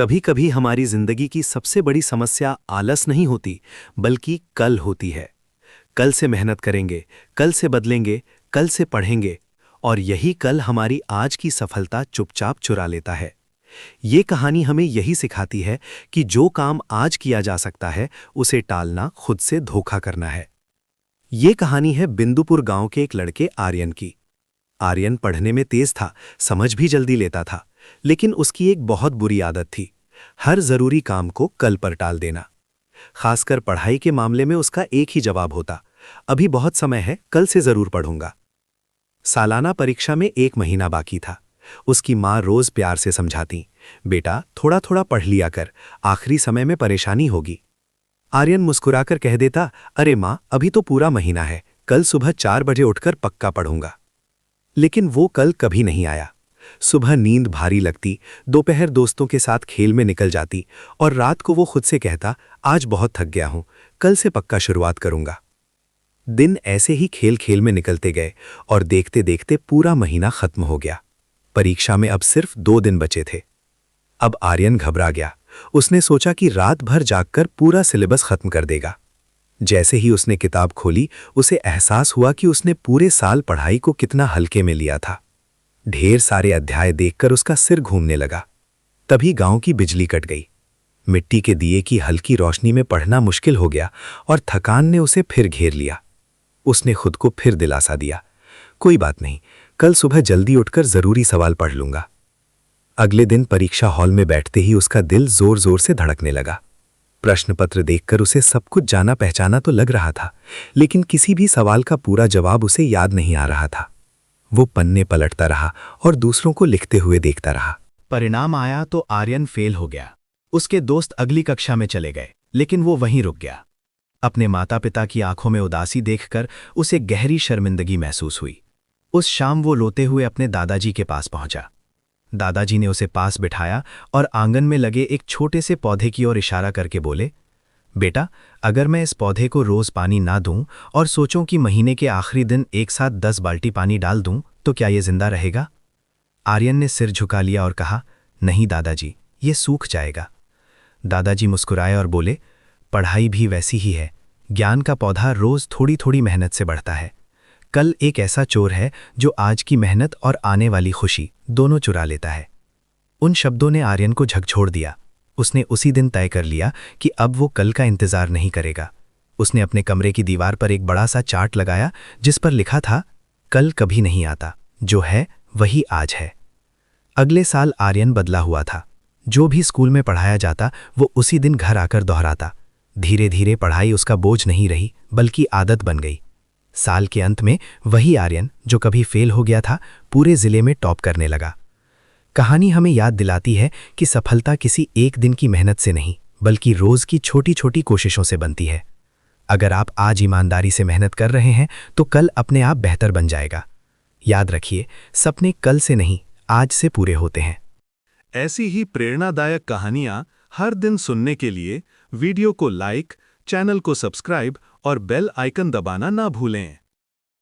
कभी कभी हमारी जिंदगी की सबसे बड़ी समस्या आलस नहीं होती, बल्कि कल होती है। कल से मेहनत करेंगे, कल से बदलेंगे, कल से पढ़ेंगे, और यही कल हमारी आज की सफलता चुपचाप चुरा लेता है। ये कहानी हमें यही सिखाती है कि जो काम आज किया जा सकता है, उसे टालना खुद से धोखा करना है। ये कहानी है बिंदुपुर गांव के एक लड़के आर्यन की। आर्यन पढ़ने में तेज था, समझ भी जल्दी लेता था, लेकिन उसकी एक बहुत बुरी आदत थी, हर जरूरी काम को कल पर टाल देना। खासकर पढ़ाई के मामले में उसका एक ही जवाब होता, अभी बहुत समय है, कल से जरूर पढ़ूंगा। सालाना परीक्षा में 1 महीना बाकी था। उसकी माँ रोज प्यार से समझाती, बेटा थोड़ा थोड़ा पढ़ लिया कर, आखिरी समय में परेशानी होगी। आर्यन मुस्कुराकर कह देता, अरे माँ, अभी तो पूरा महीना है, कल सुबह 4 बजे उठकर पक्का पढ़ूंगा। लेकिन वो कल कभी नहीं आया। सुबह नींद भारी लगती, दोपहर दोस्तों के साथ खेल में निकल जाती, और रात को वो खुद से कहता, आज बहुत थक गया हूं, कल से पक्का शुरुआत करूंगा। दिन ऐसे ही खेल खेल में निकलते गए, और देखते देखते पूरा महीना खत्म हो गया। परीक्षा में अब सिर्फ 2 दिन बचे थे। अब आर्यन घबरा गया। उसने सोचा कि रात भर जागकर पूरा सिलेबस खत्म कर देगा। जैसे ही उसने किताब खोली, उसे एहसास हुआ कि उसने पूरे साल पढ़ाई को कितना हल्के में लिया था। ढेर सारे अध्याय देखकर उसका सिर घूमने लगा। तभी गांव की बिजली कट गई। मिट्टी के दिए की हल्की रोशनी में पढ़ना मुश्किल हो गया, और थकान ने उसे फिर घेर लिया। उसने खुद को फिर दिलासा दिया, कोई बात नहीं, कल सुबह जल्दी उठकर जरूरी सवाल पढ़ लूंगा। अगले दिन परीक्षा हॉल में बैठते ही उसका दिल जोर जोर से धड़कने लगा। प्रश्न पत्र देखकर उसे सब कुछ जाना पहचाना तो लग रहा था, लेकिन किसी भी सवाल का पूरा जवाब उसे याद नहीं आ रहा था। वो पन्ने पलटता रहा और दूसरों को लिखते हुए देखता रहा। परिणाम आया तो आर्यन फेल हो गया। उसके दोस्त अगली कक्षा में चले गए, लेकिन वो वहीं रुक गया। अपने माता पिता की आंखों में उदासी देखकर उसे गहरी शर्मिंदगी महसूस हुई। उस शाम वो रोते हुए अपने दादाजी के पास पहुंचा। दादाजी ने उसे पास बिठाया और आंगन में लगे एक छोटे से पौधे की ओर इशारा करके बोले, बेटा, अगर मैं इस पौधे को रोज पानी ना दूं और सोचूं कि महीने के आखिरी दिन एक साथ 10 बाल्टी पानी डाल दूं, तो क्या ये जिंदा रहेगा? आर्यन ने सिर झुका लिया और कहा, नहीं दादाजी, ये सूख जाएगा। दादाजी मुस्कुराए और बोले, पढ़ाई भी वैसी ही है, ज्ञान का पौधा रोज थोड़ी थोड़ी मेहनत से बढ़ता है। कल एक ऐसा चोर है जो आज की मेहनत और आने वाली खुशी दोनों चुरा लेता है। उन शब्दों ने आर्यन को झकझोर दिया। उसने उसी दिन तय कर लिया कि अब वो कल का इंतजार नहीं करेगा। उसने अपने कमरे की दीवार पर एक बड़ा सा चार्ट लगाया, जिस पर लिखा था, कल कभी नहीं आता, जो है वही आज है। अगले साल आर्यन बदला हुआ था। जो भी स्कूल में पढ़ाया जाता, वो उसी दिन घर आकर दोहराता। धीरे धीरे पढ़ाई उसका बोझ नहीं रही, बल्कि आदत बन गई। साल के अंत में वही आर्यन जो कभी फेल हो गया था, पूरे जिले में टॉप करने लगा। कहानी हमें याद दिलाती है कि सफलता किसी एक दिन की मेहनत से नहीं, बल्कि रोज की छोटी छोटी कोशिशों से बनती है। अगर आप आज ईमानदारी से मेहनत कर रहे हैं, तो कल अपने आप बेहतर बन जाएगा। याद रखिए, सपने कल से नहीं, आज से पूरे होते हैं। ऐसी ही प्रेरणादायक कहानियां हर दिन सुनने के लिए वीडियो को लाइक, चैनल को सब्सक्राइब और बेल आइकन दबाना ना भूलें।